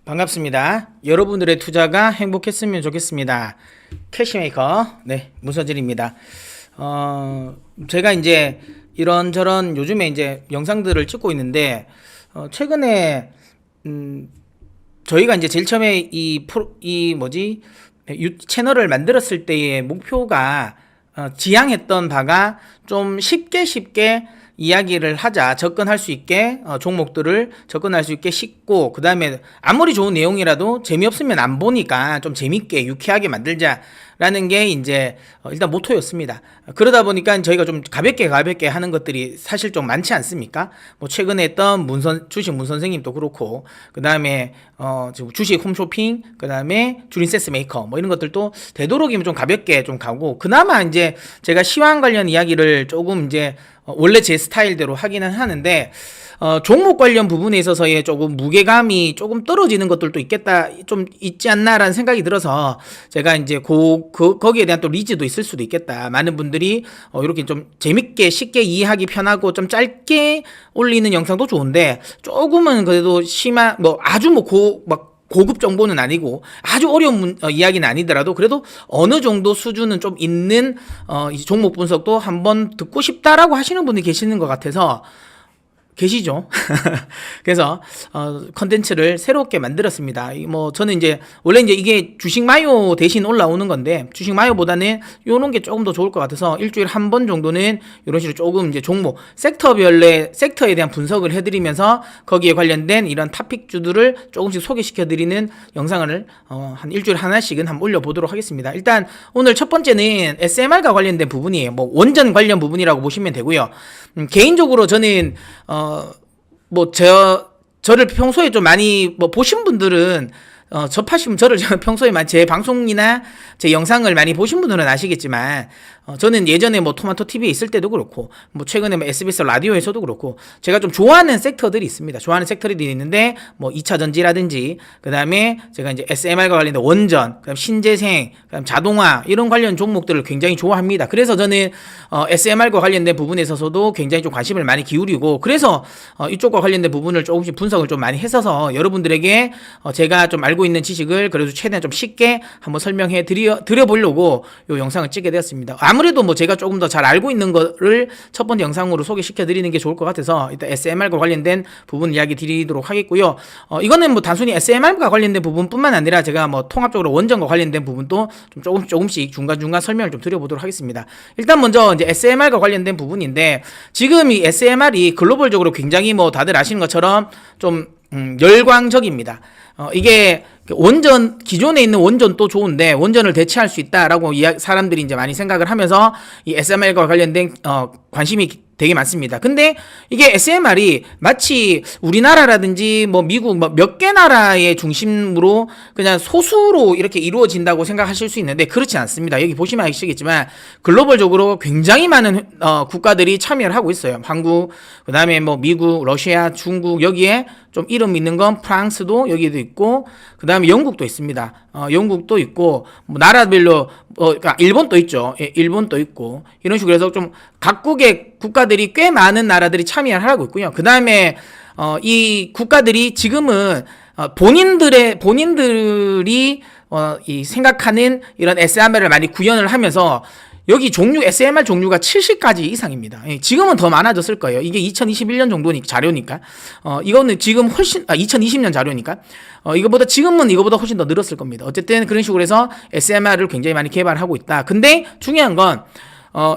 반갑습니다. 여러분들의 투자가 행복했으면 좋겠습니다. 캐시메이커 문서진입니다. 제가 이제 이런저런 요즘에 이제 영상들을 찍고 있는데 최근에 저희가 이제 제일 처음에 이 채널을 만들었을 때의 목표가 지향했던 바가 좀 쉽게 이야기를 하자, 접근할 수 있게 종목들을 접근할 수 있게 쉽고, 그 다음에 아무리 좋은 내용이라도 재미없으면 안 보니까 좀 재밌게 유쾌하게 만들자라는 게 이제 일단 모토였습니다. 그러다 보니까 저희가 좀 가볍게 하는 것들이 사실 좀 많지 않습니까? 뭐 최근에 했던 주식 문 선생님도 그렇고, 그 다음에 지금 주식 홈쇼핑, 그 다음에 주린세스 메이커 뭐 이런 것들도 되도록이면 좀 가볍게 좀 가고, 그나마 이제 제가 시황 관련 이야기를 조금 이제 원래 제 스타일대로 하기는 하는데 종목 관련 부분에 있어서의 조금 무게감이 조금 떨어지는 것들도 좀 있지 않나라는 생각이 들어서 제가 이제 거기에 대한 또 리즈도 있을 수도 있겠다. 많은 분들이 이렇게 좀 재밌게 쉽게 이해하기 편하고 좀 짧게 올리는 영상도 좋은데, 조금은 그래도 아주 고급 정보는 아니고 아주 어려운 이야기는 아니더라도 그래도 어느 정도 수준은 좀 있는 이 종목 분석도 한번 듣고 싶다라고 하시는 분이 계시는 것 같아서 계시죠? 그래서 컨텐츠를 새롭게 만들었습니다. 저는 이제 원래 이제 이게 주식 마요 대신 올라오는 건데, 주식 마요보다는 요런 게 조금 더 좋을 것 같아서 일주일에 한 번 정도는 이런 식으로 조금 이제 종목 섹터에 대한 분석을 해드리면서 거기에 관련된 이런 토픽주들을 조금씩 소개시켜드리는 영상을 한 일주일에 하나씩은 한번 올려보도록 하겠습니다. 일단 오늘 첫 번째는 SMR과 관련된 부분이에요. 원전 관련 부분이라고 보시면 되고요. 개인적으로 저는 저를 평소에 좀 많이 보신 분들은 접하시면 저를 평소에 제 방송이나 제 영상을 많이 보신 분들은 아시겠지만, 저는 예전에 토마토 TV에 있을 때도 그렇고, 최근에 SBS 라디오에서도 그렇고, 제가 좀 좋아하는 섹터들이 있습니다. 좋아하는 섹터들이 있는데, 2차 전지라든지, 그 다음에 제가 이제 SMR과 관련된 원전, 그다음 신재생, 그다음 자동화, 이런 관련 종목들을 굉장히 좋아합니다. 그래서 저는, SMR과 관련된 부분에 있어서도 굉장히 좀 관심을 많이 기울이고, 그래서, 이쪽과 관련된 부분을 조금씩 분석을 좀 많이 했어서 여러분들에게, 제가 좀 알고 있는 지식을 그래도 최대한 좀 쉽게 한번 설명해 드려보려고 이 영상을 찍게 되었습니다. 아무래도 제가 조금 더 잘 알고 있는 거를 첫 번째 영상으로 소개시켜 드리는 게 좋을 것 같아서 일단 SMR과 관련된 부분 이야기 드리도록 하겠고요. 이거는 단순히 SMR과 관련된 부분뿐만 아니라 제가 통합적으로 원전과 관련된 부분도 좀 조금씩 중간중간 설명을 좀 드려보도록 하겠습니다. 일단 먼저 이제 SMR과 관련된 부분인데, 지금 이 SMR이 글로벌적으로 굉장히 다들 아시는 것처럼 좀 열광적입니다. 이게 기존에 있는 원전도 좋은데 원전을 대체할 수 있다라고 사람들이 이제 많이 생각을 하면서 이 SMR과 관련된 관심이 되게 많습니다. 근데 이게 SMR이 마치 우리나라라든지 미국 몇 개 나라의 중심으로 그냥 소수로 이렇게 이루어진다고 생각하실 수 있는데, 그렇지 않습니다. 여기 보시면 아시겠지만 글로벌적으로 굉장히 많은 국가들이 참여를 하고 있어요. 한국, 그 다음에 미국, 러시아, 중국, 여기에 좀 이름 있는 건 프랑스도 여기도 있고, 그 다음에 영국도 있습니다. 영국도 있고, 나라별로 그러니까 일본도 있죠. 예, 일본도 있고, 이런 식으로 해서 좀 각국의 국가들이 꽤 많은 나라들이 참여를 하고 있고요. 그 다음에 이 국가들이 지금은 본인들이 이 생각하는 이런 SMR을 많이 구현을 하면서, 여기 SMR 종류가 70가지 이상입니다. 지금은 더 많아졌을 거예요. 이게 2021년 정도니까 자료니까. 이거는 지금 2020년 자료니까. 지금은 이거보다 훨씬 더 늘었을 겁니다. 어쨌든 그런 식으로 해서 SMR을 굉장히 많이 개발하고 있다. 근데 중요한 건,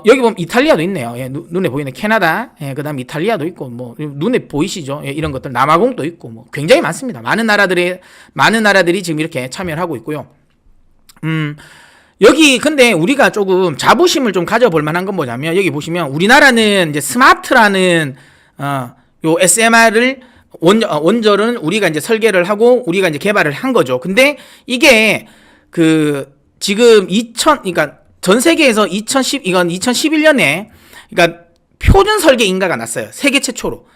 여기 보면 이탈리아도 있네요. 예, 눈에 보이는 캐나다, 그 다음 이탈리아도 있고, 눈에 보이시죠? 예, 이런 것들, 남아공도 있고, 굉장히 많습니다. 많은 나라들이 지금 이렇게 참여를 하고 있고요. 여기 근데 우리가 조금 자부심을 좀 가져볼 만한 건 뭐냐면, 여기 보시면 우리나라는 이제 스마트라는 요 SMR을 원전은 우리가 이제 설계를 하고 우리가 이제 개발을 한 거죠. 근데 이게 지금 그러니까 전 세계에서 이건 2011년에 그러니까 표준 설계 인가가 났어요. 세계 최초로.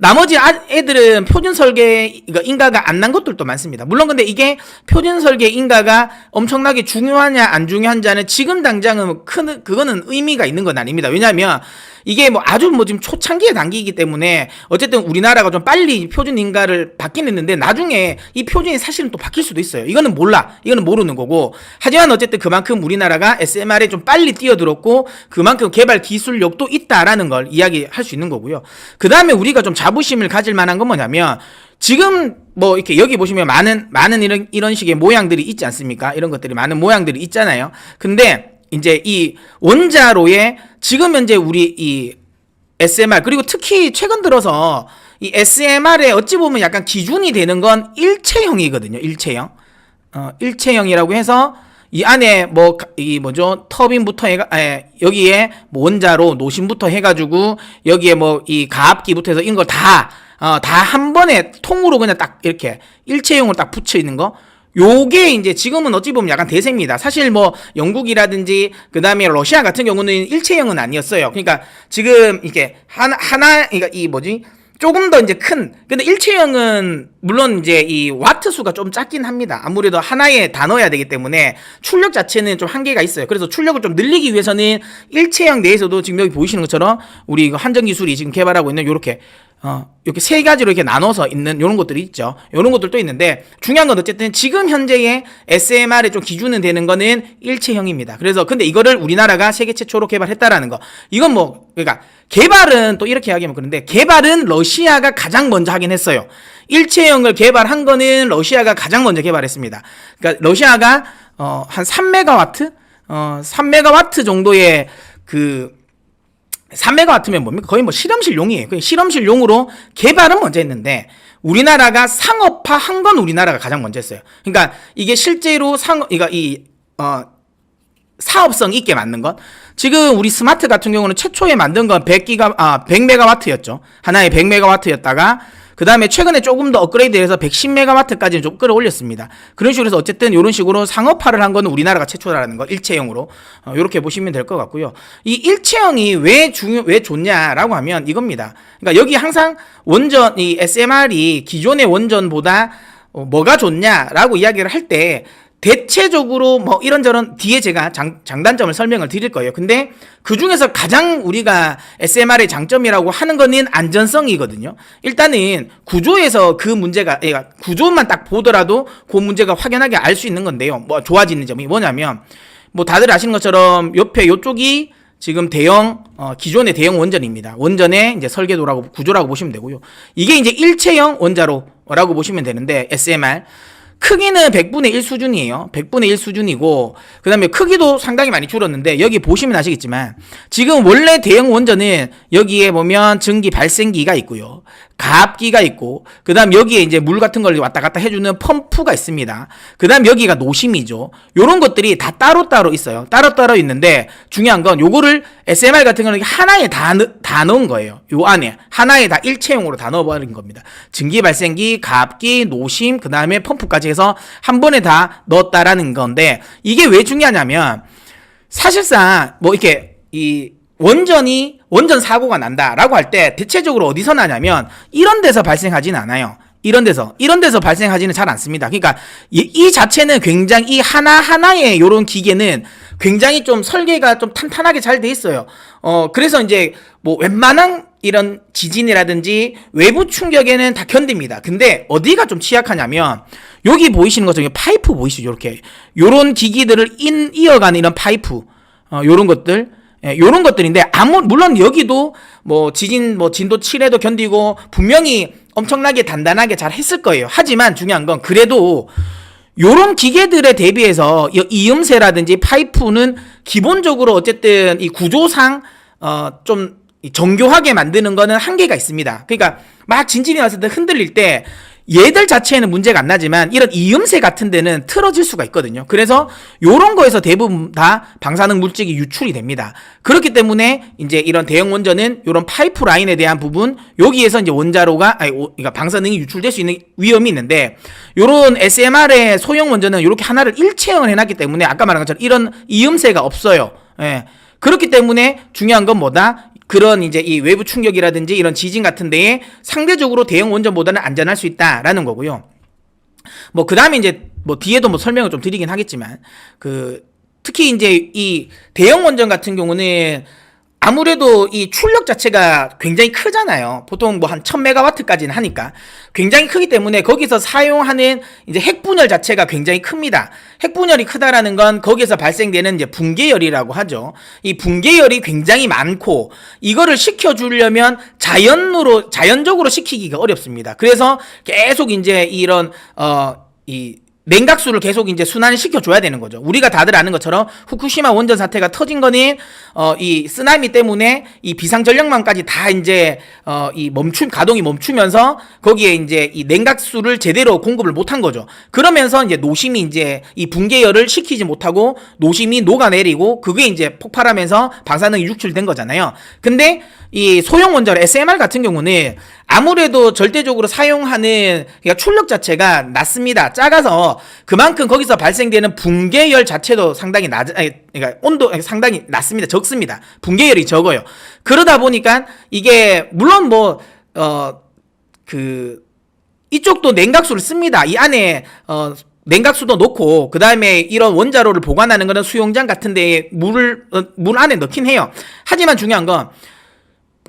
나머지 애들은 표준 설계 인가가 안 난 것들도 많습니다. 물론 근데 이게 표준 설계 인가가 엄청나게 중요하냐 안 중요한지는 지금 당장은 그거는 의미가 있는 건 아닙니다. 왜냐하면 이게 뭐 아주 뭐 지금 초창기의 단계이기 때문에 어쨌든 우리나라가 좀 빨리 표준 인가를 받긴 했는데 나중에 이 표준이 사실은 또 바뀔 수도 있어요. 이거는 몰라. 이거는 모르는 거고. 하지만 어쨌든 그만큼 우리나라가 SMR에 좀 빨리 뛰어들었고 그만큼 개발 기술력도 있다라는 걸 이야기할 수 있는 거고요. 그 다음에 우리가 좀 자부심을 가질 만한 건 뭐냐면 지금 뭐 이렇게 여기 보시면 많은 이런 식의 모양들이 있지 않습니까? 이런 것들이 많은 모양들이 있잖아요. 근데 이제 이 원자로의 지금 현재 우리 이 SMR 그리고 특히 최근 들어서 이 SMR에 어찌 보면 약간 기준이 되는 건 일체형이거든요. 일체형. 일체형이라고 해서 이 안에 뭐 이 뭐죠? 터빈부터 여기에 뭐 원자로 노심부터 해가지고 여기에 뭐 이 가압기부터 해서 이런 걸 다 한 번에 통으로 그냥 딱 이렇게 일체형으로 딱 붙여 있는 거. 요게 이제 지금은 어찌 보면 약간 대세입니다. 사실 뭐 영국이라든지 그 다음에 러시아 같은 경우는 일체형은 아니었어요. 그러니까 지금 이게 그러니까 이 뭐지? 조금 더 이제 근데 일체형은 물론 이제 이 와트 수가 좀 작긴 합니다. 아무래도 하나에 다 넣어야 되기 때문에 출력 자체는 좀 한계가 있어요. 그래서 출력을 좀 늘리기 위해서는 일체형 내에서도 지금 여기 보이시는 것처럼 우리 한전 기술이 지금 개발하고 있는 요렇게 이렇게 세 가지로 이렇게 나눠서 있는 요런 것들이 있죠. 요런 것들도 있는데 중요한 건 어쨌든 지금 현재의 SMR에 좀 기준은 되는 거는 일체형입니다. 그래서 근데 이거를 우리나라가 세계 최초로 개발했다라는 거. 이건 뭐 그러니까 개발은 또 이렇게 이야기하면 그런데 개발은 러시아가 가장 먼저 하긴 했어요. 일체형을 개발한 거는 러시아가 가장 먼저 개발했습니다. 그러니까 러시아가 한 3메가와트? 3메가와트 정도의 3메가와트면 뭡니까? 거의 뭐 실험실용이에요. 실험실용으로 개발은 먼저 했는데 우리나라가 상업화 한 건 우리나라가 가장 먼저 했어요. 그러니까 이게 실제로 사업성 있게 만든 것. 지금 우리 스마트 같은 경우는 최초에 만든 건 100메가와트였죠. 하나에 100메가와트였다가 그 다음에 최근에 조금 더 업그레이드해서 110메가와트까지는 좀 끌어올렸습니다. 그런 식으로 해서 어쨌든 이런 식으로 상업화를 한 거는 우리나라가 최초라는 거, 일체형으로. 이렇게 보시면 될 것 같고요. 이 일체형이 왜 좋냐라고 하면 이겁니다. 그러니까 여기 항상 이 SMR이 기존의 원전보다 뭐가 좋냐라고 이야기를 할 때 대체적으로 뭐 이런저런 뒤에 제가 장단점을 설명을 드릴 거예요. 근데 그 중에서 가장 우리가 SMR의 장점이라고 하는 거는 안전성이거든요. 일단은 구조에서 그 문제가, 구조만 딱 보더라도 그 문제가 확연하게 알 수 있는 건데요. 뭐 좋아지는 점이 뭐냐면, 뭐 다들 아시는 것처럼 옆에 요쪽이 지금 기존의 대형 원전입니다. 원전의 이제 설계도라고, 구조라고 보시면 되고요. 이게 이제 일체형 원자로라고 보시면 되는데, SMR. 크기는 100분의 1 수준이에요. 100분의 1 수준이고 그 다음에 크기도 상당히 많이 줄었는데 여기 보시면 아시겠지만 지금 원래 대형 원전은 여기에 보면 증기 발생기가 있고요. 가압기가 있고 그 다음 여기에 이제 물 같은 걸 왔다 갔다 해주는 펌프가 있습니다. 그 다음 여기가 노심이죠. 요런 것들이 다 따로따로 있어요. 따로따로 있는데 중요한 건 요거를 SMR 같은 경우는 하나에 다 넣은 거예요. 요 안에 하나에 다 일체형으로 다 넣어버린 겁니다. 증기 발생기, 가압기, 노심, 그 다음에 펌프까지 해서 한 번에 다 넣었다라는 건데 이게 왜 중요하냐면 사실상 뭐 이렇게 이 원전 사고가 난다라고 할 때 대체적으로 어디서 나냐면 이런 데서 발생하진 않아요. 이런 데서 발생하지는 잘 않습니다. 그러니까 이 자체는 굉장히 이 하나하나의 요런 기계는 굉장히 좀 설계가 좀 탄탄하게 잘 돼 있어요. 그래서 이제 뭐 웬만한 이런 지진이라든지 외부 충격에는 다 견딥니다. 근데 어디가 좀 취약하냐면 여기 보이시는 것처럼 파이프 보이시죠? 이렇게 요런 기기들을 이어가는 이런 파이프 요런 것들 요런 것들인데 물론 여기도 뭐 지진 진도 7에도 견디고 분명히 엄청나게 단단하게 잘 했을 거예요. 하지만 중요한 건 그래도 요런 기계들에 대비해서 이음새라든지 파이프는 기본적으로 어쨌든 이 구조상 좀 정교하게 만드는 거는 한계가 있습니다. 그러니까 막 진진이 왔을 때 흔들릴 때 얘들 자체에는 문제가 안 나지만 이런 이음새 같은 데는 틀어질 수가 있거든요. 그래서 요런 거에서 대부분 다 방사능 물질이 유출이 됩니다. 그렇기 때문에 이제 이런 대형 원전은 요런 파이프 라인에 대한 부분 여기에서 이제 그러니까 방사능이 유출될 수 있는 위험이 있는데 요런 SMR의 소형 원전은 요렇게 하나를 일체형을 해놨기 때문에 아까 말한 것처럼 이런 이음새가 없어요. 예. 그렇기 때문에 중요한 건 뭐다? 그런 이제 이 외부 충격이라든지 이런 지진 같은 데에 상대적으로 대형 원전보다는 안전할 수 있다라는 거고요. 뭐 그 다음에 이제 뭐 뒤에도 뭐 설명을 좀 드리긴 하겠지만 특히 이제 이 대형 원전 같은 경우는 아무래도 이 출력 자체가 굉장히 크잖아요. 보통 뭐 한 1000메가와트까지는 하니까 굉장히 크기 때문에 거기서 사용하는 이제 핵분열 자체가 굉장히 큽니다. 핵분열이 크다라는 건 거기서 발생되는 이제 붕괴열이라고 하죠. 이 붕괴열이 굉장히 많고 이거를 식혀주려면 자연적으로 식히기가 어렵습니다. 그래서 계속 이제 이런 이 냉각수를 계속 이제 순환시켜 줘야 되는 거죠. 우리가 다들 아는 것처럼 후쿠시마 원전 사태가 터진 거는 이 쓰나미 때문에 이 비상전력망까지 다 이제 가동이 멈추면서 거기에 이제 이 냉각수를 제대로 공급을 못한 거죠. 그러면서 이제 노심이 이제 이 붕괴열을 식히지 못하고 노심이 녹아내리고 그게 이제 폭발하면서 방사능이 유출된 거잖아요. 근데 이 소형 원전 SMR 같은 경우는 아무래도 절대적으로 사용하는 그러니까 출력 자체가 낮습니다. 작아서 그만큼 거기서 발생되는 붕괴열 자체도 상당히 그러니까 온도 상당히 낮습니다. 적습니다. 붕괴열이 적어요. 그러다 보니까 이게 물론 이쪽도 냉각수를 씁니다. 이 안에 냉각수도 넣고 그 다음에 이런 원자로를 보관하는 거는 수용장 같은 데에 물 안에 넣긴 해요. 하지만 중요한 건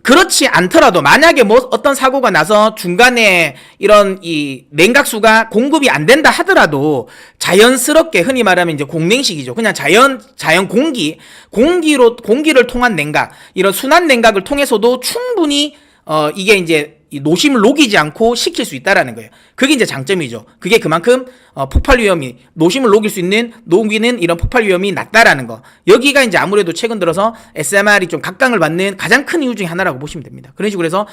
그렇지 않더라도 만약에 뭐 어떤 사고가 나서 중간에 이런 이 냉각수가 공급이 안 된다 하더라도 자연스럽게 흔히 말하면 이제 공냉식이죠. 그냥 자연 공기를 통한 냉각, 이런 순환 냉각을 통해서도 충분히 이게 이제 노심을 녹이지 않고 식힐 수 있다라는 거예요. 그게 이제 장점이죠. 그게 그만큼 폭발 위험이 노심을 녹이는 이런 폭발 위험이 낮다라는 거. 여기가 이제 아무래도 최근 들어서 SMR이 좀 각광을 받는 가장 큰 이유 중에 하나라고 보시면 됩니다. 그런 식으로 해서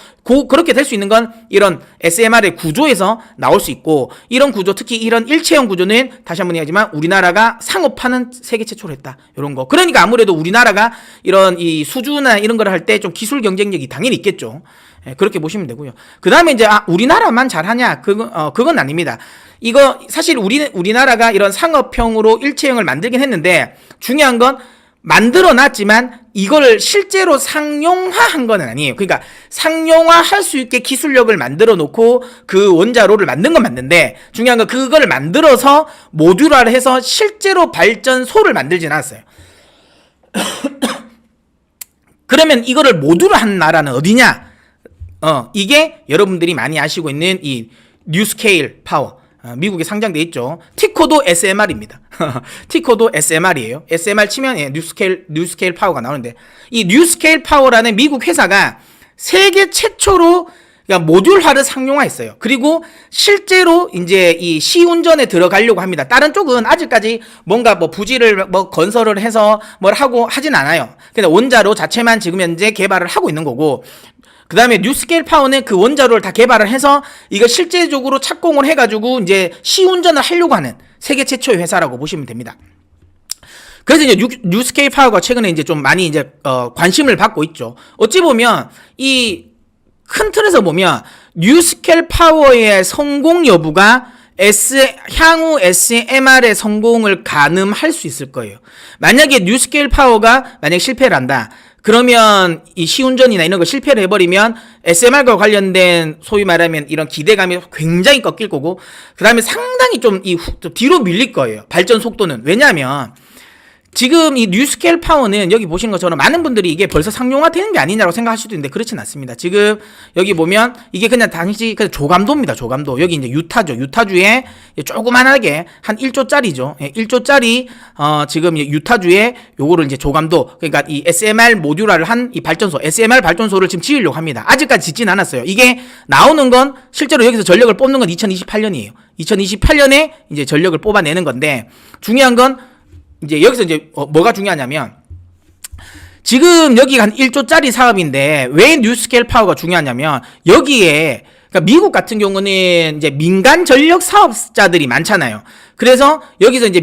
그렇게 될 수 있는 건 이런 SMR의 구조에서 나올 수 있고, 이런 구조, 특히 이런 일체형 구조는 다시 한번 이야기하지만 우리나라가 상업화는 세계 최초로 했다. 이런 거. 그러니까 아무래도 우리나라가 이런 이 수주나 이런 걸 할 때 좀 기술 경쟁력이 당연히 있겠죠. 그렇게 보시면 되고요. 그 다음에 이제 우리나라만 잘하냐? 그건 아닙니다. 이거 사실 우리나라가 이런 상업형으로 일체형을 만들긴 했는데 중요한 건 만들어 놨지만 이걸 실제로 상용화한 건 아니에요. 그러니까 상용화할 수 있게 기술력을 만들어 놓고 그 원자로를 만든 건 맞는데 중요한 건 그거를 만들어서 모듈화를 해서 실제로 발전소를 만들진 않았어요. 그러면 이거를 모듈화한 나라는 어디냐? 이게 여러분들이 많이 아시고 있는 이 뉴스케일 파워. 미국에 상장돼 있죠. 티코도 SMR입니다. 티코도 SMR이에요. SMR 치면 뉴스케일 파워가 나오는데, 이 뉴스케일 파워라는 미국 회사가 세계 최초로 모듈화를 상용화했어요. 그리고 실제로 이제 이 시운전에 들어가려고 합니다. 다른 쪽은 아직까지 뭔가 뭐 부지를 뭐 건설을 해서 뭘 하고 하진 않아요. 근데 원자로 자체만 지금 현재 개발을 하고 있는 거고, 그 다음에 뉴스케일 파워는 그 원자로를 다 개발을 해서 이거 실제적으로 착공을 해가지고 이제 시운전을 하려고 하는 세계 최초의 회사라고 보시면 됩니다. 그래서 이제 뉴스케일 파워가 최근에 이제 좀 많이 이제 관심을 받고 있죠. 어찌 보면 이 큰 틀에서 보면 뉴스케일 파워의 성공 여부가 향후 SMR의 성공을 가늠할 수 있을 거예요. 만약에 뉴스케일 파워가 만약 실패를 한다. 그러면 이 시운전이나 이런 거 실패를 해버리면 SMR과 관련된 소위 말하면 이런 기대감이 굉장히 꺾일 거고, 그 다음에 상당히 좀 뒤로 밀릴 거예요. 발전 속도는. 왜냐하면 지금 이 뉴스케일 파워는 여기 보시는 것처럼 많은 분들이 이게 벌써 상용화 되는 게 아니냐고 생각할 수도 있는데 그렇진 않습니다. 지금 여기 보면 이게 그냥 당시 그냥 조감도입니다. 조감도. 여기 이제 유타죠. 유타주에 조그만하게 한 1조짜리죠. 1조짜리 지금 유타주에 요거를 이제 조감도, 그러니까 이 SMR 모듈화를 한 이 발전소, SMR 발전소를 지금 지으려고 합니다. 아직까지 짓진 않았어요. 이게 나오는 건 실제로 여기서 전력을 뽑는 건 2028년이에요. 2028년에 이제 전력을 뽑아내는 건데, 중요한 건 이제 여기서 이제 뭐가 중요하냐면, 지금 여기가 한 1조짜리 사업인데 왜 뉴스케일 파워가 중요하냐면, 여기에 그러니까 미국 같은 경우는 이제 민간 전력 사업자들이 많잖아요. 그래서 여기서 이제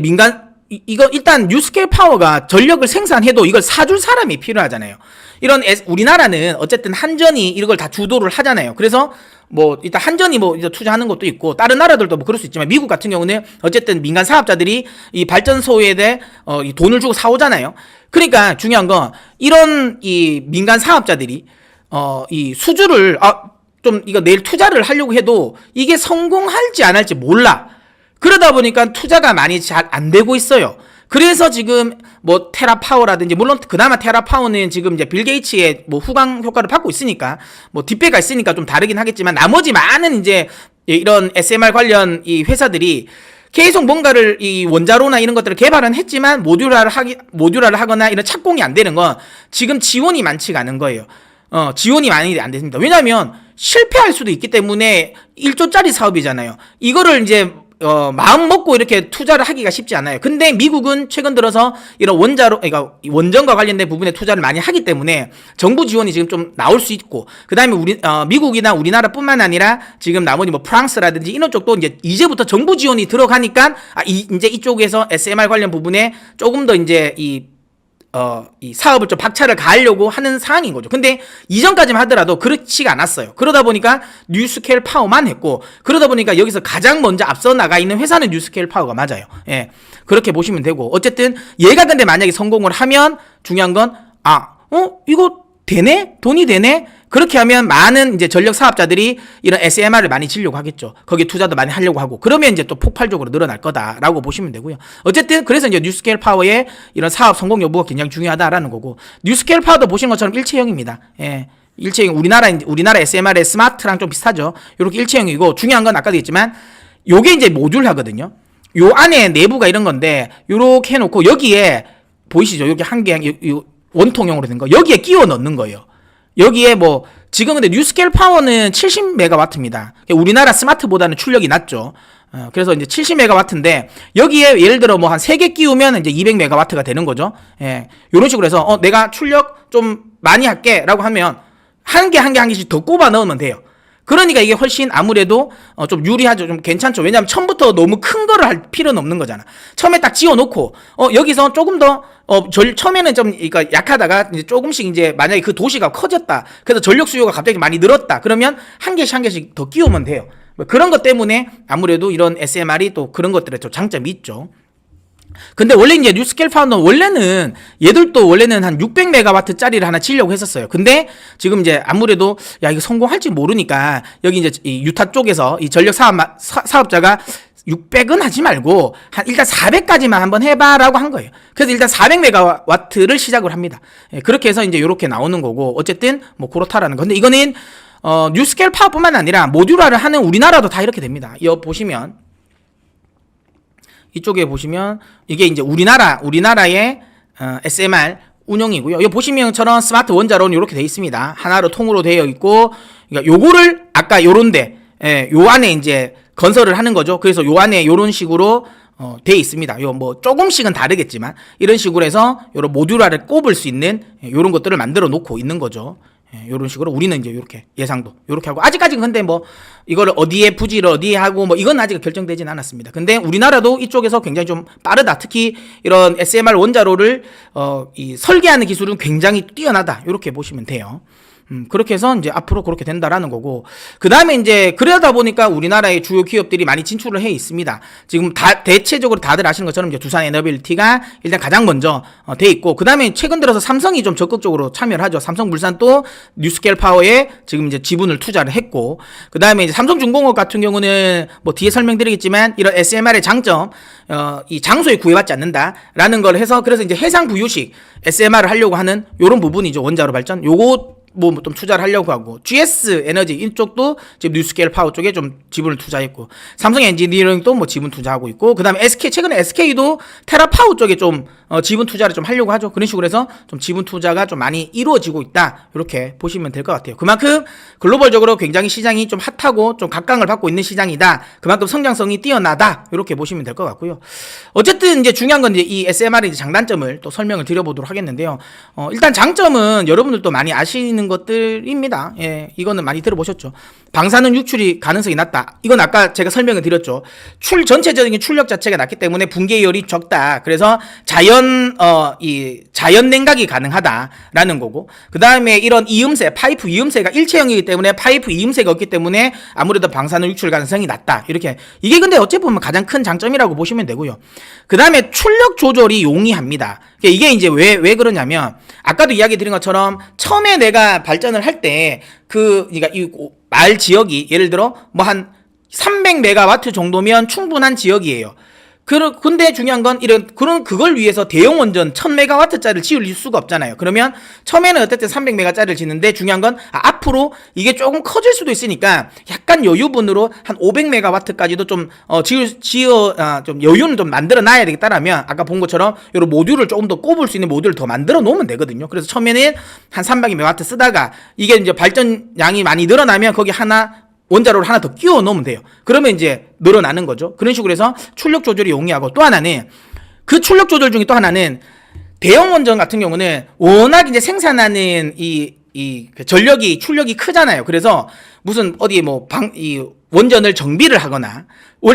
이거 일단 뉴스케일 파워가 전력을 생산해도 이걸 사줄 사람이 필요하잖아요. 우리나라는 어쨌든 한전이 이걸 다 주도를 하잖아요. 그래서 뭐 일단 한전이 뭐 이제 투자하는 것도 있고 다른 나라들도 뭐 그럴 수 있지만 미국 같은 경우는 어쨌든 민간 사업자들이 이 발전소에 대해 이 돈을 주고 사오잖아요. 그러니까 중요한 건 이런 이 민간 사업자들이 이 수주를 좀 이거 내일 투자를 하려고 해도 이게 성공할지 안 할지 몰라. 그러다 보니까 투자가 많이 잘 안 되고 있어요. 그래서 지금 뭐 테라파워라든지 물론 그나마 테라파워는 지금 이제 빌 게이츠의 뭐 후광 효과를 받고 있으니까 뭐 뒷배가 있으니까 좀 다르긴 하겠지만 나머지 많은 이제 이런 SMR 관련 이 회사들이 계속 뭔가를 이 원자로나 이런 것들을 개발은 했지만 모듈화를 하거나 이런 착공이 안 되는 건 지금 지원이 많지가 않은 거예요. 지원이 많이 안 됐습니다. 왜냐하면 실패할 수도 있기 때문에 1조짜리 사업이잖아요. 이거를 이제 마음 먹고 이렇게 투자를 하기가 쉽지 않아요. 근데 미국은 최근 들어서 이런 그러니까 원전과 관련된 부분에 투자를 많이 하기 때문에 정부 지원이 지금 좀 나올 수 있고, 그 다음에 미국이나 우리나라 뿐만 아니라 지금 나머지 뭐 프랑스라든지 이런 쪽도 이제부터 정부 지원이 들어가니까, 이제 이쪽에서 SMR 관련 부분에 조금 더 이제 이 사업을 좀 박차를 가하려고 하는 상황인 거죠. 근데 이전까지만 하더라도 그렇지가 않았어요. 그러다 보니까 뉴스케일 파워만 했고, 그러다 보니까 여기서 가장 먼저 앞서 나가 있는 회사는 뉴스케일 파워가 맞아요. 예. 그렇게 보시면 되고, 어쨌든 얘가 근데 만약에 성공을 하면 중요한 건 이거 되네? 돈이 되네? 그렇게 하면 많은 이제 전력 사업자들이 이런 SMR을 많이 지려고 하겠죠. 거기에 투자도 많이 하려고 하고, 그러면 이제 또 폭발적으로 늘어날 거다라고 보시면 되고요. 어쨌든 그래서 이제 뉴스케일 파워의 이런 사업 성공 여부가 굉장히 중요하다라는 거고, 뉴스케일 파워도 보신 것처럼 일체형입니다. 예. 일체형, 우리나라 SMR의 스마트랑 좀 비슷하죠. 이렇게 일체형이고, 중요한 건 아까도 했지만 요게 이제 모듈화거든요. 요 안에 내부가 이런 건데 요렇게 해놓고 여기에 보이시죠? 여기 한 개 원통형으로 된 거 여기에 끼워 넣는 거예요. 여기에 뭐 지금 근데 뉴스케일 파워는 70메가와트입니다. 우리나라 스마트보다는 출력이 낮죠. 그래서 이제 70메가와트인데 여기에 예를 들어 뭐 한 3개 끼우면 이제 200메가와트가 되는 거죠. 예. 요런 식으로 해서 내가 출력 좀 많이 할게라고 하면 한 개씩 더 꼽아 넣으면 돼요. 그러니까 이게 훨씬 아무래도 좀 유리하죠. 좀 괜찮죠. 왜냐하면 처음부터 너무 큰 거를 할 필요는 없는 거잖아. 처음에 딱 지어놓고 여기서 조금 더 처음에는 좀 그러니까 약하다가 이제 조금씩 이제 만약에 그 도시가 커졌다. 그래서 전력 수요가 갑자기 많이 늘었다. 그러면 한 개씩 더 끼우면 돼요. 뭐 그런 것 때문에 아무래도 이런 SMR이 또 그런 것들에 좀 장점이 있죠. 근데 원래 이제 뉴스케일 파워는 얘들도 원래는 한 600메가와트짜리를 하나 치려고 했었어요. 근데 지금 이제 아무래도 이거 성공할지 모르니까 여기 이제 이 유타 쪽에서 이 전력 사업자가 600은 하지 말고 일단 400까지만 한번 해봐라고 한 거예요. 그래서 일단 400메가와트를 시작을 합니다. 그렇게 해서 이제 이렇게 나오는 거고, 어쨌든 뭐 그렇다라는 건데, 이거는 뉴스케일 파워뿐만 아니라 모듈화를 하는 우리나라도 다 이렇게 됩니다. 이거 보시면 이쪽에 보시면 이게 이제 우리나라의 SMR 운영이고요. 여기 보시면처럼 스마트 원자로는 이렇게 되어 있습니다. 하나로 통으로 되어 있고, 그러니까 요거를 아까 요런데 요 안에 이제 건설을 하는 거죠. 그래서 요 안에 요런 식으로 되어 있습니다. 요 뭐 조금씩은 다르겠지만 이런 식으로 해서 요런 모듈화를 꼽을 수 있는 요런 것들을 만들어 놓고 있는 거죠. 이런 식으로 우리는 이제 이렇게 예상도 이렇게 하고, 아직까지는 근데 뭐 이거를 어디에 부지를 어디에 하고 뭐 이건 아직 결정되진 않았습니다. 근데 우리나라도 이쪽에서 굉장히 좀 빠르다. 특히 이런 SMR 원자로를 이 설계하는 기술은 굉장히 뛰어나다. 이렇게 보시면 돼요. 그렇게 해서 이제 앞으로 그렇게 된다라는 거고, 그 다음에 이제 그러다 보니까 우리나라의 주요 기업들이 많이 진출을 해 있습니다. 지금 대체적으로 다들 아시는 것처럼 이제 두산 에너빌리티가 일단 가장 먼저 돼 있고, 그 다음에 최근 들어서 삼성이 좀 적극적으로 참여를 하죠. 삼성물산도 뉴스케일 파워에 지금 이제 지분을 투자를 했고, 그 다음에 이제 삼성중공업 같은 경우는 뭐 뒤에 설명드리겠지만 이런 SMR의 장점, 이 장소에 구애받지 않는다라는 걸 해서, 그래서 이제 해상 부유식 SMR을 하려고 하는 요런 부분이죠. 원자로 발전. 요거 뭐 좀 투자를 하려고 하고, GS 에너지 이쪽도 지금 뉴스케일 파워 쪽에 좀 지분을 투자했고, 삼성 엔지니어링도 뭐 지분 투자하고 있고, 그 다음에 최근에 SK도 테라파워 쪽에 좀 지분 투자를 좀 하려고 하죠. 그런 식으로 해서 좀 지분 투자가 좀 많이 이루어지고 있다. 이렇게 보시면 될 것 같아요. 그만큼 글로벌적으로 굉장히 시장이 좀 핫하고 좀 각광을 받고 있는 시장이다. 그만큼 성장성이 뛰어나다. 이렇게 보시면 될 것 같고요. 어쨌든 이제 중요한 건 이제 이 SMR의 이제 장단점을 또 설명을 드려보도록 하겠는데요. 일단 장점은 여러분들도 많이 아시는 있는 것들입니다. 예, 이거는 많이 들어보셨죠. 방사능 유출이 가능성이 낮다. 이건 아까 제가 설명을 드렸죠. 전체적인 출력 자체가 낮기 때문에 붕괴율이 적다. 그래서 자연 냉각이 가능하다라는 거고. 그 다음에 이런 이음새, 파이프 이음새가 일체형이기 때문에 파이프 이음새가 없기 때문에 아무래도 방사능 유출 가능성이 낮다. 이렇게. 이게 근데 어찌 보면 가장 큰 장점이라고 보시면 되고요. 그 다음에 출력 조절이 용이합니다. 이게 이제 왜 그러냐면, 아까도 이야기 드린 것처럼 처음에 내가 발전을 할 때 그러니까 이 말 지역이 예를 들어 뭐 한 300메가와트 정도면 충분한 지역이에요. 근데 중요한 건 그걸 위해서 대형 원전 1000메가와트짜리를 지을 수가 없잖아요. 그러면 처음에는 어쨌든 300메가짜리를 짓는데 중요한 건 앞으로 이게 조금 커질 수도 있으니까 약간 여유분으로 한 500메가와트까지도 좀 좀 여유는 좀 만들어 놔야 되겠다라면 아까 본 것처럼 이런 모듈을 조금 더 꼽을 수 있는 모듈을 더 만들어 놓으면 되거든요. 그래서 처음에는 한 300메가와트 쓰다가 이게 이제 발전량이 많이 늘어나면 거기 원자로를 하나 더 끼워 넣으면 돼요. 그러면 이제 늘어나는 거죠. 그런 식으로 해서 출력 조절이 용이하고, 또 하나는 그 출력 조절 중에 또 하나는 대형 원전 같은 경우는 워낙 이제 생산하는 출력이 크잖아요. 그래서 무슨 어디 원전을 정비를 하거나,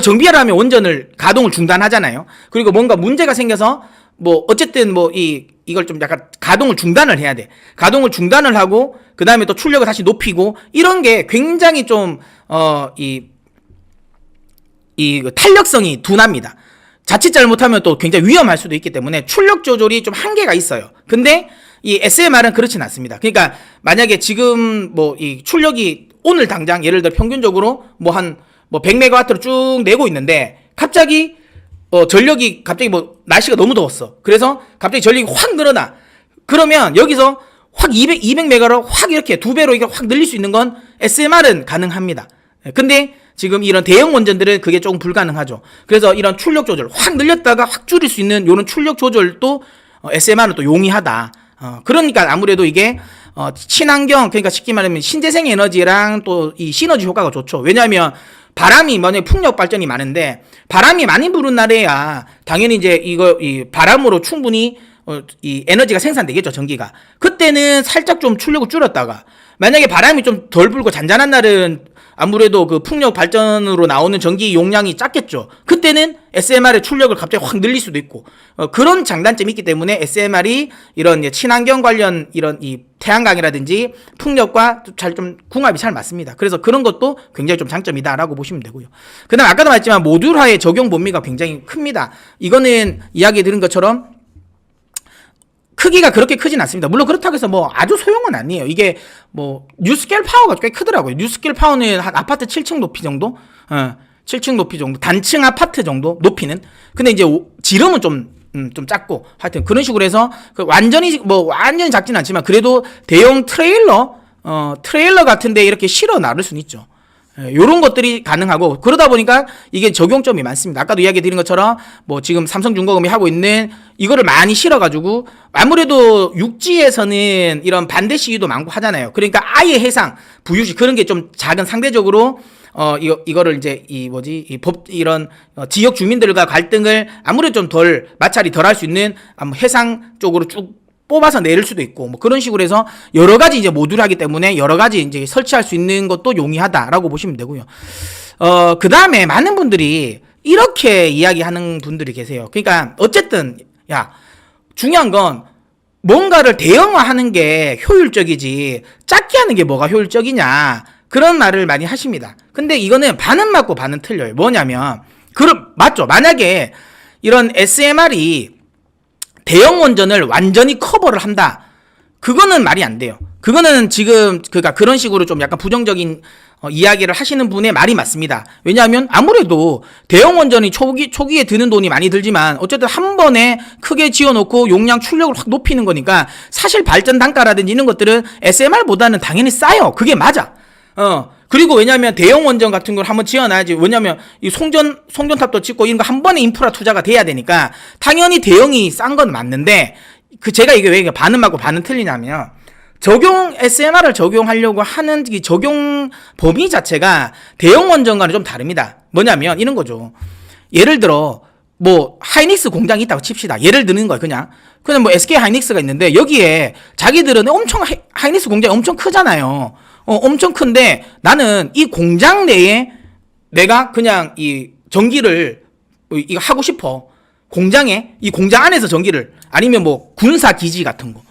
정비를 하면 원전을 가동을 중단하잖아요. 그리고 뭔가 문제가 생겨서 어쨌든 이걸 좀 약간 가동을 중단을 해야 돼. 가동을 중단을 하고, 그 다음에 또 출력을 다시 높이고, 이런 게 굉장히 좀, 탄력성이 둔합니다. 자칫 잘못하면 또 굉장히 위험할 수도 있기 때문에 출력 조절이 좀 한계가 있어요. 근데 이 SMR은 그렇진 않습니다. 그러니까 만약에 지금 이 출력이 오늘 당장 예를 들어 평균적으로 100메가와트로 쭉 내고 있는데 갑자기 전력이 날씨가 너무 더웠어. 그래서 갑자기 전력이 확 늘어나. 그러면 여기서 확 200메가로 확 이렇게 2배로 이게 확 늘릴 수 있는 건 SMR은 가능합니다. 근데 지금 이런 대형 원전들은 그게 조금 불가능하죠. 그래서 이런 출력 조절 확 늘렸다가 확 줄일 수 있는 이런 출력 조절도 SMR은 또 용이하다. 그러니까 아무래도 이게 친환경, 그러니까 쉽게 말하면 신재생 에너지랑 또 이 시너지 효과가 좋죠. 왜냐하면 바람이 만약에 풍력 발전이 많은데 바람이 많이 부는 날에야 당연히 이제 이 바람으로 충분히 이 에너지가 생산되겠죠, 전기가. 그때는 살짝 좀 출력을 줄였다가, 만약에 바람이 좀 덜 불고 잔잔한 날은 아무래도 그 풍력 발전으로 나오는 전기 용량이 작겠죠. 그때는 SMR의 출력을 갑자기 확 늘릴 수도 있고, 그런 장단점이 있기 때문에 SMR이 이런 친환경 관련 이런 이 태양광이라든지 풍력과 좀 궁합이 잘 맞습니다. 그래서 그런 것도 굉장히 좀 장점이다라고 보시면 되고요. 그 다음 아까도 말했지만 모듈화의 적용 범위가 굉장히 큽니다. 이거는 이야기 드린 것처럼 크기가 그렇게 크진 않습니다. 물론 그렇다고 해서 아주 소형은 아니에요. 이게 뉴스케일 파워가 꽤 크더라고요. 뉴스케일 파워는 한 아파트 7층 높이 정도? 7층 높이 정도. 단층 아파트 정도 높이는. 근데 이제 지름은 좀 작고, 하여튼 그런 식으로 해서 완전히 작진 않지만 그래도 대형 트레일러 같은데 이렇게 실어 나를 수는 있죠. 요런 것들이 가능하고, 그러다 보니까 이게 적용점이 많습니다. 아까도 이야기 드린 것처럼 지금 삼성중공업이 하고 있는 이거를 많이 실어가지고, 아무래도 육지에서는 이런 반대 시위도 많고 하잖아요. 그러니까 아예 해상 부유시 그런 게 좀 작은, 상대적으로 이거를 이제 이런 지역 주민들과 갈등을 아무래도 좀 덜 마찰이 덜 할 수 있는 해상 쪽으로 쭉 뽑아서 내릴 수도 있고, 그런 식으로 해서 여러 가지 이제 모듈 하기 때문에 여러 가지 이제 설치할 수 있는 것도 용이하다라고 보시면 되고요. 그 다음에 많은 분들이 이렇게 이야기하는 분들이 계세요. 그러니까 어쨌든 중요한 건 뭔가를 대형화하는 게 효율적이지 작게 하는 게 뭐가 효율적이냐, 그런 말을 많이 하십니다. 근데 이거는 반은 맞고 반은 틀려요. 뭐냐면 맞죠. 만약에 이런 SMR이 대형 원전을 완전히 커버를 한다, 그거는 말이 안 돼요. 그거는 지금 그러니까 그런 식으로 좀 약간 부정적인 이야기를 하시는 분의 말이 맞습니다. 왜냐하면 아무래도 대형 원전이 초기에 드는 돈이 많이 들지만 어쨌든 한 번에 크게 지어놓고 용량 출력을 확 높이는 거니까 사실 발전 단가라든지 이런 것들은 SMR보다는 당연히 싸요. 그게 맞아. 그리고 왜냐면 대형 원전 같은 걸 한번 지어놔야지. 왜냐면 이 송전탑도 짓고 이런 거 한 번에 인프라 투자가 돼야 되니까 당연히 대형이 싼 건 맞는데, 제가 이게 왜 반은 맞고 반은 틀리냐면, SMR을 적용하려고 하는 이 적용 범위 자체가 대형 원전과는 좀 다릅니다. 뭐냐면 이런 거죠. 예를 들어 뭐 하이닉스 공장이 있다고 칩시다. 예를 드는 거예요. 그냥 뭐 SK 하이닉스가 있는데 여기에 자기들은 엄청 하이닉스 공장이 엄청 크잖아요. 엄청 큰데 나는 이 공장 내에 내가 그냥 이 전기를 이거 하고 싶어. 공장에 이 공장 안에서 전기를 아니면 뭐 군사 기지 같은 거.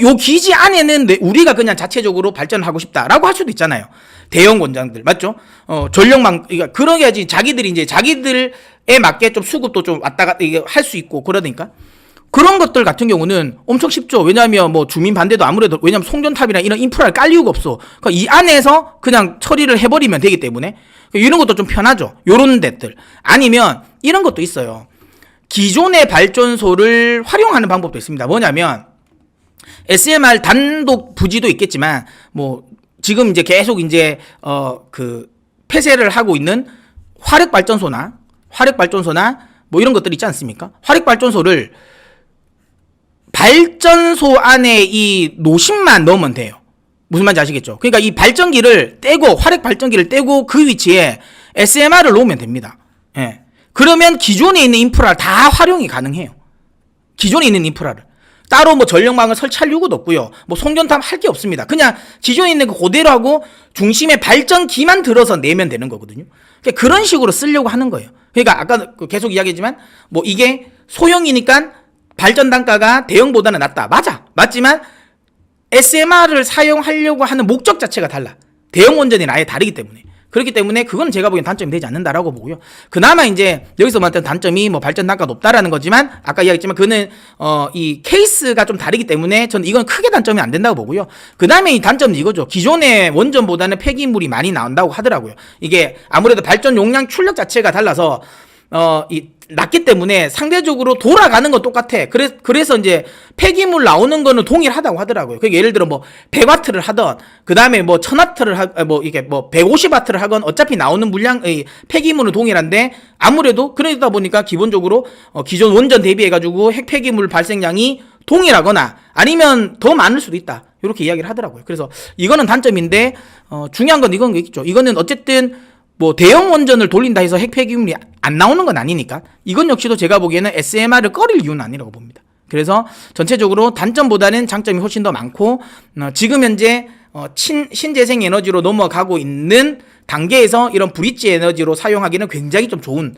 요 기지 안에는 우리가 그냥 자체적으로 발전하고 싶다라고 할 수도 있잖아요. 대형 공장들 맞죠? 전력망 그러게야지 자기들이 이제 자기들에 맞게 좀 수급도 좀 왔다 갔다 할 수 있고 그러니까 그런 것들 같은 경우는 엄청 쉽죠. 왜냐하면 뭐 주민 반대도 아무래도 왜냐하면 송전탑이나 이런 인프라를 깔 이유가 없어. 그러니까 이 안에서 그냥 처리를 해버리면 되기 때문에 이런 것도 좀 편하죠. 요런 데들 아니면 이런 것도 있어요. 기존의 발전소를 활용하는 방법도 있습니다. 뭐냐면 SMR 단독 부지도 있겠지만 뭐 지금 이제 계속 이제 그 폐쇄를 하고 있는 화력 발전소나 뭐 이런 것들 있지 않습니까? 화력 발전소를 발전소 안에 이 노심만 넣으면 돼요. 무슨 말인지 아시겠죠? 그러니까 이 발전기를 떼고 화력 발전기를 떼고 그 위치에 SMR을 놓으면 됩니다. 예. 그러면 기존에 있는 인프라를 다 활용이 가능해요. 기존에 있는 인프라를. 따로 뭐 전력망을 설치할 이유도 없고요. 뭐 송전탑 할 게 없습니다. 그냥 기존에 있는 거 그대로 하고 중심에 발전기만 들어서 내면 되는 거거든요. 그러니까 그런 식으로 쓰려고 하는 거예요. 그러니까 아까 계속 이야기했지만 뭐 이게 소형이니까 발전 단가가 대형보다는 낮다. 맞지만 SMR을 사용하려고 하는 목적 자체가 달라. 대형 원전이랑 아예 다르기 때문에. 그렇기 때문에 그건 제가 보기엔 단점이 되지 않는다라고 보고요. 그나마 이제 여기서 말하는 단점이 뭐 발전 단가가 높다라는 거지만 아까 이야기했지만 그는 이 케이스가 좀 다르기 때문에 저는 이건 크게 단점이 안 된다고 보고요. 그다음에 이 단점은 이거죠. 기존의 원전보다는 폐기물이 많이 나온다고 하더라고요. 이게 아무래도 발전 용량 출력 자체가 달라서 낮기 때문에 상대적으로 돌아가는 건 똑같아. 그래서 이제 폐기물 나오는 거는 동일하다고 하더라고요. 그러니까 예를 들어 뭐 100와트를 하던 그다음에 뭐 1000와트를 뭐 이게 뭐 150와트를 하건 어차피 나오는 물량의 폐기물은 동일한데 아무래도 그러다 보니까 기본적으로 기존 원전 대비해 가지고 핵 폐기물 발생량이 동일하거나 아니면 더 많을 수도 있다. 이렇게 이야기를 하더라고요. 그래서 이거는 단점인데 중요한 건 이건 있죠. 이거는 어쨌든 뭐 대형 원전을 돌린다 해서 핵 폐기물이 안 나오는 건 아니니까 이건 역시도 제가 보기에는 SMR을 꺼릴 이유는 아니라고 봅니다. 그래서 전체적으로 단점보다는 장점이 훨씬 더 많고 지금 현재 신재생 에너지로 넘어가고 있는 단계에서 이런 브릿지 에너지로 사용하기는 굉장히 좀 좋은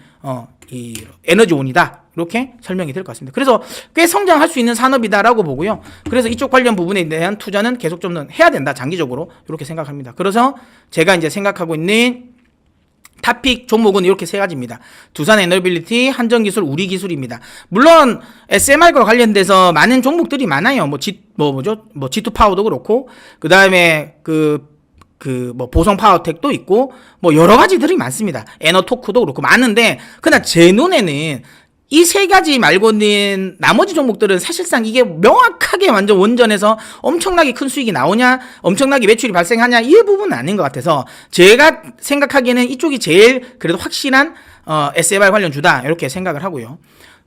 이 에너지원이다. 이렇게 설명이 될 것 같습니다. 그래서 꽤 성장할 수 있는 산업이다라고 보고요. 그래서 이쪽 관련 부분에 대한 투자는 계속 좀 해야 된다. 장기적으로 이렇게 생각합니다. 그래서 제가 이제 생각하고 있는 탑픽 종목은 이렇게 세 가지입니다. 두산 에너빌리티, 한전기술, 우리기술입니다. 물론 SMR과 관련돼서 많은 종목들이 많아요. G2 파워도 그렇고, 그 다음에 뭐 보성 파워텍도 있고, 뭐 여러 가지들이 많습니다. 에너토크도 그렇고 많은데, 그러나 제 눈에는 이 세 가지 말고는 나머지 종목들은 사실상 이게 명확하게 완전 원전에서 엄청나게 큰 수익이 나오냐, 엄청나게 매출이 발생하냐, 이 부분은 아닌 것 같아서 제가 생각하기에는 이쪽이 제일 그래도 확실한 SMR 관련 주다 이렇게 생각을 하고요.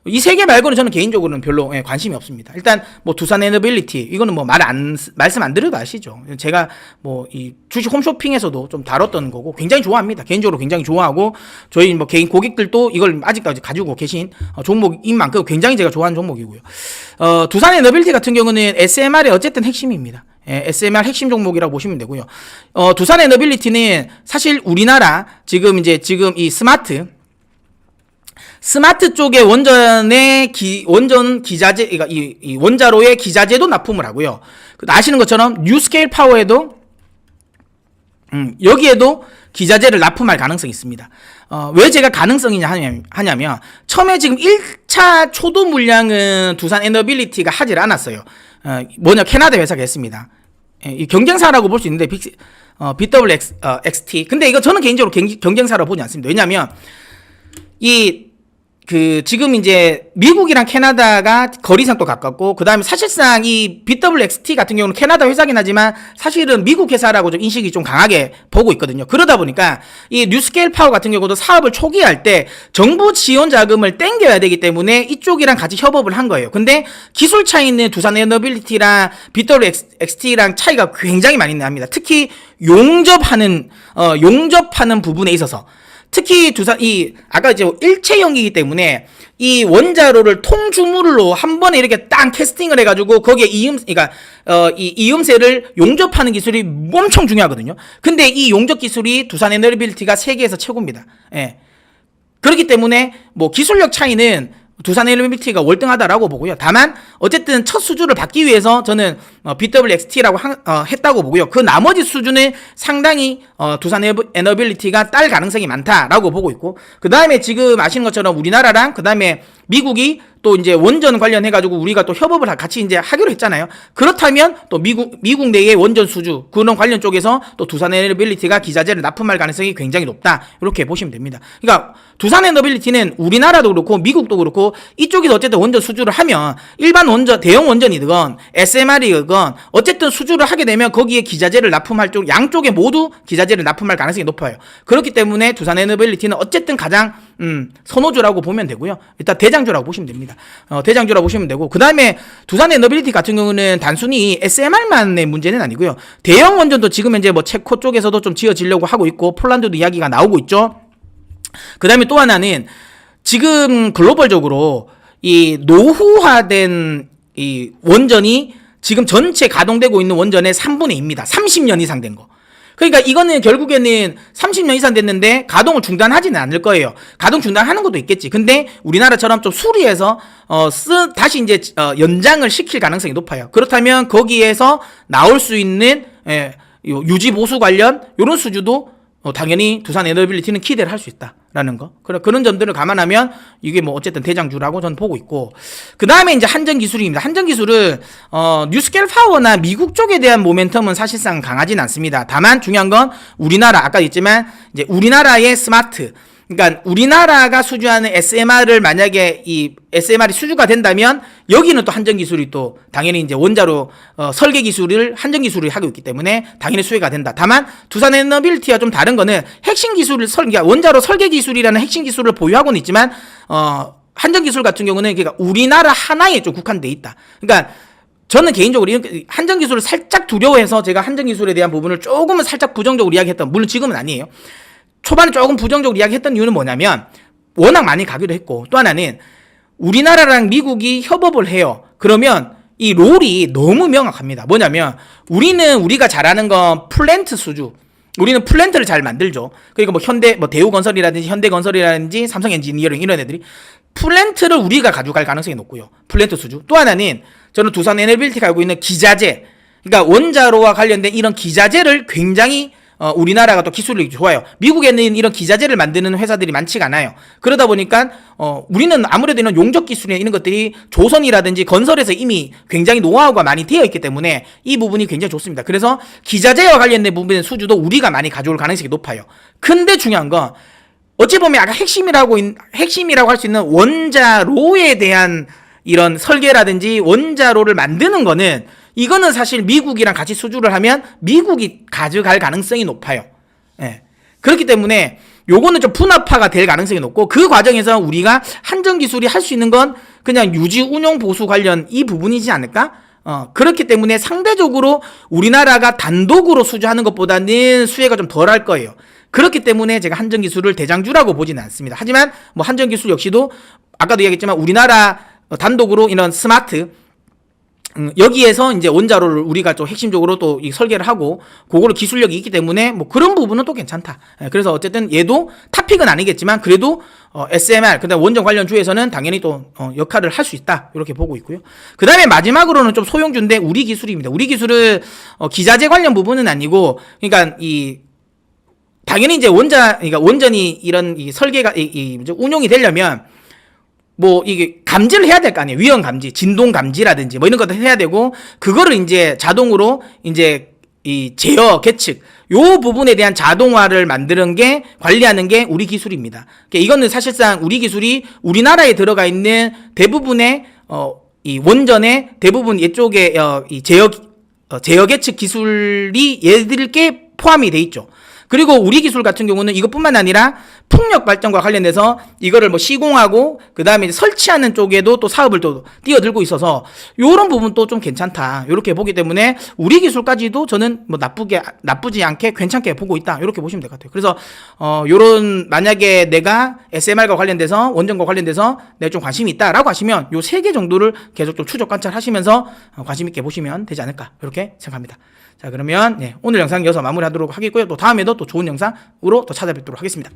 이 세 개 말고는 저는 개인적으로는 별로 관심이 없습니다. 일단 뭐 두산 에너빌리티 이거는 뭐 말씀 안 드려도 아시죠. 제가 뭐 이 주식 홈쇼핑에서도 좀 다뤘던 거고 굉장히 좋아합니다. 개인적으로 굉장히 좋아하고 저희 뭐 개인 고객들도 이걸 아직까지 가지고 계신 종목인 만큼 굉장히 제가 좋아하는 종목이고요. 두산 에너빌리티 같은 경우는 SMR의 어쨌든 핵심입니다. SMR 핵심 종목이라고 보시면 되고요. 두산 에너빌리티는 사실 우리나라 지금 이 스마트 쪽에 원전 기자재, 그러니까 이 원자로에 기자재도 납품을 하고요. 아시는 것처럼 뉴스케일 파워에도, 여기에도 기자재를 납품할 가능성이 있습니다. 왜 제가 가능성이냐 하냐면, 처음에 지금 1차 초도 물량은 두산 에너빌리티가 하질 않았어요. 캐나다 회사가 했습니다. 이 경쟁사라고 볼 수 있는데, BWXT. 근데 이거 저는 개인적으로 경쟁사라고 보지 않습니다. 왜냐면, 지금 이제 미국이랑 캐나다가 거리상 또 가깝고, 그 다음에 사실상 이 BWXT 같은 경우는 캐나다 회사긴 하지만 사실은 미국 회사라고 좀 인식이 좀 강하게 보고 있거든요. 그러다 보니까 이 뉴스케일 파워 같은 경우도 사업을 초기할 때 정부 지원 자금을 땡겨야 되기 때문에 이쪽이랑 같이 협업을 한 거예요. 근데 기술 차이는 두산 에너빌리티랑 BWXT랑 차이가 굉장히 많이 납니다. 특히 용접하는 부분에 있어서 특히 아까 이제 일체형이기 때문에 이 원자로를 통주물로 한 번에 이렇게 딱 캐스팅을 해가지고 거기에 그러니까 이 이음새를 용접하는 기술이 엄청 중요하거든요. 근데 이 용접 기술이 두산 에너빌리티가 세계에서 최고입니다. 예. 그렇기 때문에 뭐 기술력 차이는 두산 에너빌리티가 월등하다라고 보고요. 다만 어쨌든 첫 수주를 받기 위해서 저는 BWXT라고 했다고 보고요. 그 나머지 수주는 상당히 두산 에너빌리티가 딸 가능성이 많다라고 보고 있고, 그 다음에 지금 아시는 것처럼 우리나라랑 그 다음에 미국이 또 이제 원전 관련해가지고 우리가 또 협업을 같이 이제 하기로 했잖아요. 그렇다면 또 미국 내의 원전 수주 그런 관련 쪽에서 또 두산 에너빌리티가 기자재를 납품할 가능성이 굉장히 높다. 이렇게 보시면 됩니다. 그러니까 두산 에너빌리티는 우리나라도 그렇고 미국도 그렇고 이쪽에서 어쨌든 원전 수주를 하면 일반 원전, 대형 원전이든 SMR이든 어쨌든 수주를 하게 되면 거기에 기자재를 납품할 쪽 양쪽에 모두 기자재를 납품할 가능성이 높아요. 그렇기 때문에 두산 에너빌리티는 어쨌든 가장 선호주라고 보면 되고요. 일단 대장주라고 보시면 됩니다. 대장주라고 보시면 되고, 그 다음에 두산 에너빌리티 같은 경우는 단순히 SMR만의 문제는 아니고요. 대형 원전도 지금 현재 뭐 체코 쪽에서도 좀 지어지려고 하고 있고 폴란드도 이야기가 나오고 있죠. 그 다음에 또 하나는 지금 글로벌적으로 이 노후화된 이 원전이 지금 전체 가동되고 있는 원전의 3분의 2입니다. 30년 이상 된 거. 그러니까 이거는 결국에는 30년 이상 됐는데 가동을 중단하지는 않을 거예요. 가동 중단하는 것도 있겠지. 근데 우리나라처럼 좀 수리해서 다시 이제 연장을 시킬 가능성이 높아요. 그렇다면 거기에서 나올 수 있는 유지 보수 관련 이런 수주도 당연히 두산 에너빌리티는 기대를 할 수 있다라는 거. 그런 점들을 감안하면 이게 뭐 어쨌든 대장주라고 저는 보고 있고, 그 다음에 이제 한전 기술입니다. 한전 기술은 뉴스케일 파워나 미국 쪽에 대한 모멘텀은 사실상 강하진 않습니다. 다만 중요한 건 우리나라 아까 있지만 이제 우리나라의 스마트, 그러니까 우리나라가 수주하는 SMR을 만약에 이 SMR이 수주가 된다면 여기는 또 한전 기술이 또 당연히 이제 원자로 설계 기술을 한전 기술이 하고 있기 때문에 당연히 수혜가 된다. 다만 두산 에너빌리티와 좀 다른 거는 핵심 기술을 원자로 설계 기술이라는 핵심 기술을 보유하고는 있지만 한전 기술 같은 경우는 그러니까 우리나라 하나에 좀 국한돼 있다. 그러니까 저는 개인적으로 한전 기술을 살짝 두려워해서 제가 한전 기술에 대한 부분을 조금은 살짝 부정적으로 이야기했던, 물론 지금은 아니에요. 초반에 조금 부정적으로 이야기했던 이유는 뭐냐면 워낙 많이 가기도 했고, 또 하나는 우리나라랑 미국이 협업을 해요. 그러면 이 롤이 너무 명확합니다. 뭐냐면 우리는 우리가 잘하는 건 플랜트 수주, 우리는 플랜트를 잘 만들죠. 그러니까 뭐 대우건설이라든지 현대건설이라든지 삼성엔지니어링 이런 애들이 플랜트를 우리가 가져갈 가능성이 높고요. 플랜트 수주. 또 하나는 저는 두산 에너빌리티가 알고 있는 기자재, 그러니까 원자로와 관련된 이런 기자재를 굉장히 우리나라가 또 기술력이 좋아요. 미국에는 이런 기자재를 만드는 회사들이 많지가 않아요. 그러다 보니까 우리는 아무래도 이런 용접 기술이나 이런 것들이 조선이라든지 건설에서 이미 굉장히 노하우가 많이 되어 있기 때문에 이 부분이 굉장히 좋습니다. 그래서 기자재와 관련된 부분의 수주도 우리가 많이 가져올 가능성이 높아요. 근데 중요한 건 어찌 보면 아까 핵심이라고 할 수 있는 원자로에 대한 이런 설계라든지 원자로를 만드는 거는 이거는 사실 미국이랑 같이 수주를 하면 미국이 가져갈 가능성이 높아요. 예. 그렇기 때문에 요거는 좀 분업화가 될 가능성이 높고, 그 과정에서 우리가 한전 기술이 할 수 있는 건 그냥 유지 운용 보수 관련 이 부분이지 않을까? 그렇기 때문에 상대적으로 우리나라가 단독으로 수주하는 것보다는 수혜가 좀 덜 할 거예요. 그렇기 때문에 제가 한전 기술을 대장주라고 보지는 않습니다. 하지만 뭐 한전 기술 역시도 아까도 이야기했지만 우리나라 단독으로 이런 스마트 여기에서 이제 원자로를 우리가 좀 핵심적으로 또 이 설계를 하고 그거를 기술력이 있기 때문에 뭐 그런 부분은 또 괜찮다. 그래서 어쨌든 얘도 탑픽은 아니겠지만 그래도 SMR 그다음 원전 관련 주에서는 당연히 또 역할을 할 수 있다 이렇게 보고 있고요. 그 다음에 마지막으로는 좀 소형주인데 우리 기술입니다. 우리 기술은 기자재 관련 부분은 아니고, 그러니까 이 당연히 이제 그러니까 원전이 이런 이 설계가 운용이 되려면 뭐 이게 감지를 해야 될 거 아니에요. 위험 감지, 진동 감지라든지 뭐 이런 것도 해야 되고, 그거를 이제 자동으로 이제 이 제어 계측 요 부분에 대한 자동화를 만드는 게 관리하는 게 우리 기술입니다. 그러니까 이거는 사실상 우리 기술이 우리나라에 들어가 있는 대부분의 이 원전의 대부분 이쪽에 이 제어 계측 기술이 얘들께 포함이 돼 있죠. 그리고 우리 기술 같은 경우는 이것뿐만 아니라 풍력 발전과 관련돼서 이거를 뭐 시공하고 그다음에 이제 설치하는 쪽에도 또 사업을 또 뛰어들고 있어서 요런 부분도 좀 괜찮다. 요렇게 보기 때문에 우리 기술까지도 저는 뭐 나쁘지 않게 괜찮게 보고 있다. 요렇게 보시면 될 것 같아요. 그래서 요런 만약에 내가 SMR과 관련돼서 원전과 관련돼서 내가 좀 관심이 있다라고 하시면 요 3개 정도를 계속 좀 추적 관찰하시면서 관심 있게 보시면 되지 않을까. 이렇게 생각합니다. 자, 그러면 오늘 영상 여기서 마무리하도록 하겠고요. 또 다음에도 또 좋은 영상으로 또 찾아뵙도록 하겠습니다.